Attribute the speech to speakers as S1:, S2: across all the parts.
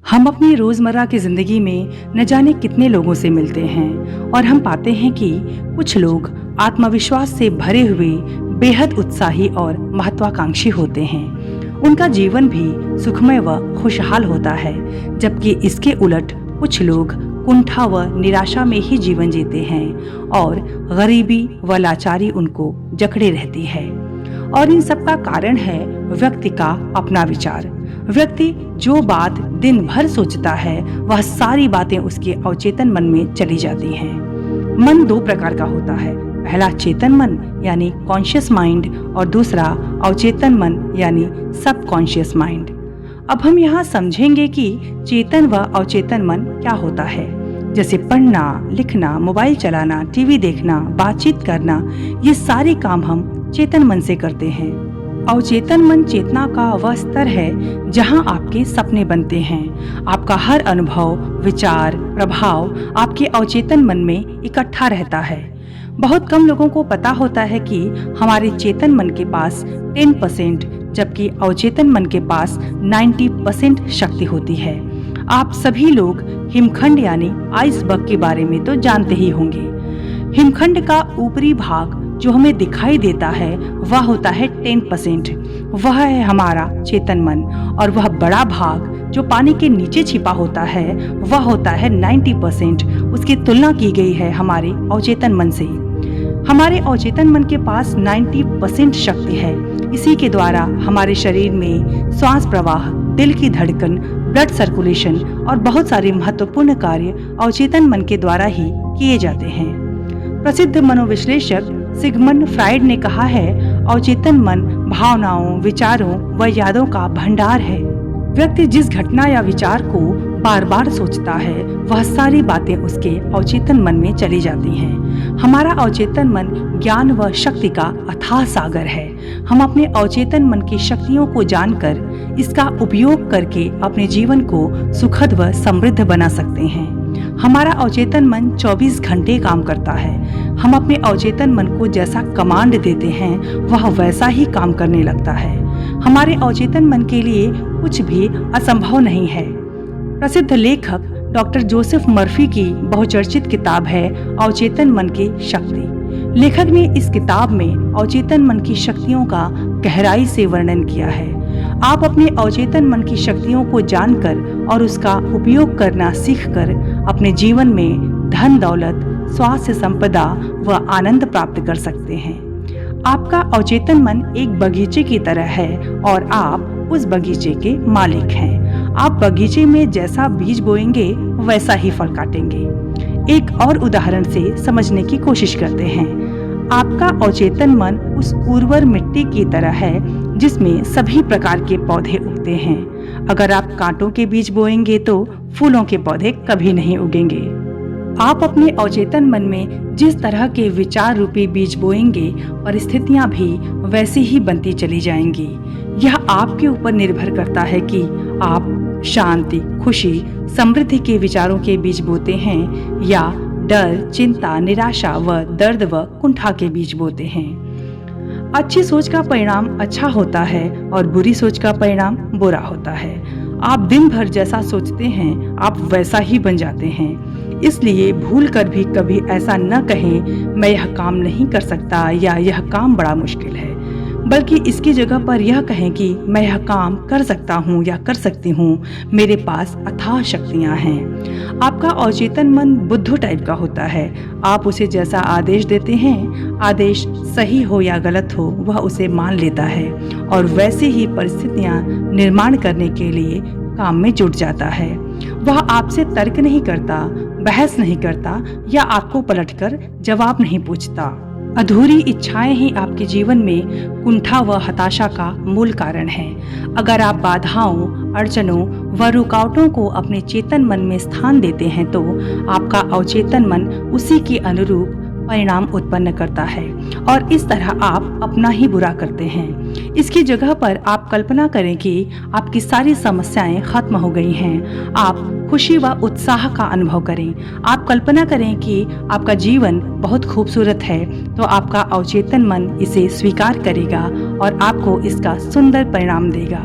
S1: हम अपनी रोजमर्रा की जिंदगी में न जाने कितने लोगों से मिलते हैं और हम पाते हैं कि कुछ लोग आत्मविश्वास से भरे हुए बेहद उत्साही और महत्वाकांक्षी होते हैं। उनका जीवन भी सुखमय व खुशहाल होता है, जबकि इसके उलट कुछ लोग कुंठा व निराशा में ही जीवन जीते हैं और गरीबी व लाचारी उनको जकड़े रहती है। और इन सब का कारण है व्यक्ति का अपना विचार। व्यक्ति जो बात दिन भर सोचता है वह सारी बातें उसके अवचेतन मन में चली जाती हैं। मन दो प्रकार का होता है, पहला चेतन मन यानी कॉन्शियस माइंड और दूसरा अवचेतन मन यानी सबकॉन्शियस माइंड। अब हम यहाँ समझेंगे कि चेतन व अवचेतन मन क्या होता है। जैसे पढ़ना, लिखना, मोबाइल चलाना, टीवी देखना, बातचीत करना, ये सारे काम हम चेतन मन से करते हैं। अवचेतन मन चेतना का वह स्तर है जहां आपके सपने बनते हैं। आपका हर अनुभव, विचार, प्रभाव आपके अवचेतन मन में इकट्ठा रहता है। बहुत कम लोगों को पता होता है कि हमारे चेतन मन के पास 10% जबकि अवचेतन मन के पास 90% शक्ति होती है। आप सभी लोग हिमखंड यानी आइसबर्ग के बारे में तो जानते ही होंगे। हिमखंड का ऊपरी भाग जो हमें दिखाई देता है वह होता है 10%, वह है हमारा चेतन मन, और वह बड़ा भाग जो पानी के नीचे छिपा होता है वह होता है 90%। उसकी तुलना की गई है हमारे अवचेतन मन से। हमारे अवचेतन मन के पास 90% शक्ति है। इसी के द्वारा हमारे शरीर में श्वास प्रवाह, दिल की धड़कन, ब्लड सर्कुलेशन और बहुत सारे महत्वपूर्ण कार्य अवचेतन मन के द्वारा ही किए जाते हैं। प्रसिद्ध मनोविश्लेषक सिगमंड फ्राइड ने कहा है, अवचेतन मन भावनाओं, विचारों व यादों का भंडार है। व्यक्ति जिस घटना या विचार को बार बार सोचता है वह सारी बातें उसके अवचेतन मन में चली जाती हैं। हमारा अवचेतन मन ज्ञान व शक्ति का अथाह सागर है। हम अपने अवचेतन मन की शक्तियों को जानकर इसका उपयोग करके अपने जीवन को सुखद व समृद्ध बना सकते हैं। हमारा अवचेतन मन 24 घंटे काम करता है। हम अपने अवचेतन मन को जैसा कमांड देते हैं वह वैसा ही काम करने लगता है। हमारे अवचेतन मन के लिए कुछ भी असंभव नहीं है। प्रसिद्ध लेखक डॉक्टर जोसेफ मर्फी की बहुचर्चित किताब है अवचेतन मन की शक्ति। लेखक ने इस किताब में अवचेतन मन की शक्तियों का गहराई से वर्णन किया है। आप अपने अवचेतन मन की शक्तियों को जानकर और उसका उपयोग करना सीखकर अपने जीवन में धन दौलत, स्वास्थ्य, संपदा व आनंद प्राप्त कर सकते हैं। आपका अवचेतन मन एक बगीचे की तरह है और आप उस बगीचे के मालिक हैं। आप बगीचे में जैसा बीज बोएंगे वैसा ही फल काटेंगे। एक और उदाहरण से समझने की कोशिश करते हैं। आपका अवचेतन मन उस उर्वर मिट्टी की तरह है जिसमें सभी प्रकार के पौधे उगते हैं। अगर आप कांटों के बीज बोएंगे तो फूलों के पौधे कभी नहीं उगेंगे। आप अपने अवचेतन मन में जिस तरह के विचार रूपी बीज बोएंगे परिस्थितियां भी वैसी ही बनती चली जाएंगी। यह आपके ऊपर निर्भर करता है कि आप शांति, खुशी, समृद्धि के विचारों के बीज बोते हैं या डर, चिंता, निराशा व दर्द व कुंठा के बीज बोते हैं। अच्छी सोच का परिणाम अच्छा होता है और बुरी सोच का परिणाम बुरा होता है। आप दिन भर जैसा सोचते हैं आप वैसा ही बन जाते हैं। इसलिए भूल कर भी कभी ऐसा न कहें मैं यह काम नहीं कर सकता या यह काम बड़ा मुश्किल है, बल्कि इसकी जगह पर यह कहें कि मैं यह काम कर सकता हूँ या कर सकती हूँ, मेरे पास अथाह शक्तियाँ हैं। आपका अवचेतन मन बुद्धू टाइप का होता है। आप उसे जैसा आदेश देते हैं, आदेश सही हो या गलत हो, वह उसे मान लेता है और वैसे ही परिस्थितियाँ निर्माण करने के लिए काम में जुट जाता है। वह आपसे तर्क नहीं करता, बहस नहीं करता या आपको पलटकर जवाब नहीं पूछता। अधूरी इच्छाएं ही आपके जीवन में कुंठा व हताशा का मूल कारण है। अगर आप बाधाओं, अड़चनों व रुकावटों को अपने चेतन मन में स्थान देते हैं तो आपका अवचेतन मन उसी के अनुरूप परिणाम उत्पन्न करता है और इस तरह आप अपना ही बुरा करते हैं। इसकी जगह पर आप कल्पना करें कि आपकी सारी समस्याएं खत्म हो गई हैं। आप खुशी व उत्साह का अनुभव करें। आप कल्पना करें कि आपका जीवन बहुत खूबसूरत है तो आपका अवचेतन मन इसे स्वीकार करेगा और आपको इसका सुंदर परिणाम देगा।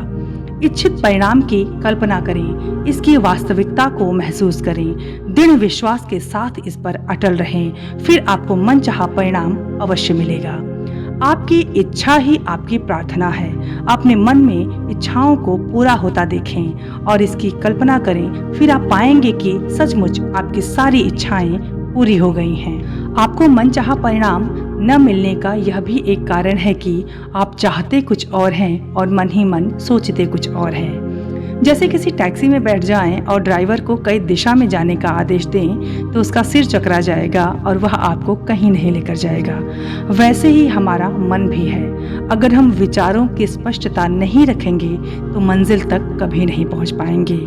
S1: इच्छित परिणाम की कल्पना करें, इसकी वास्तविकता को महसूस करें, दृढ़ विश्वास के साथ इस पर अटल रहें, फिर आपको मनचाहा परिणाम अवश्य मिलेगा। आपकी इच्छा ही आपकी प्रार्थना है। अपने मन में इच्छाओं को पूरा होता देखें और इसकी कल्पना करें, फिर आप पाएंगे कि सचमुच आपकी सारी इच्छाएं पूरी हो गई हैं। आपको मनचाहा परिणाम न मिलने का यह भी एक कारण है कि आप चाहते कुछ और हैं और मन ही मन सोचते कुछ और हैं। जैसे किसी टैक्सी में बैठ जाएं और ड्राइवर को कई दिशा में जाने का आदेश दें तो उसका सिर चकरा जाएगा और वह आपको कहीं नहीं लेकर जाएगा। वैसे ही हमारा मन भी है। अगर हम विचारों की स्पष्टता नहीं रखेंगे तो मंजिल तक कभी नहीं पहुंच पाएंगे।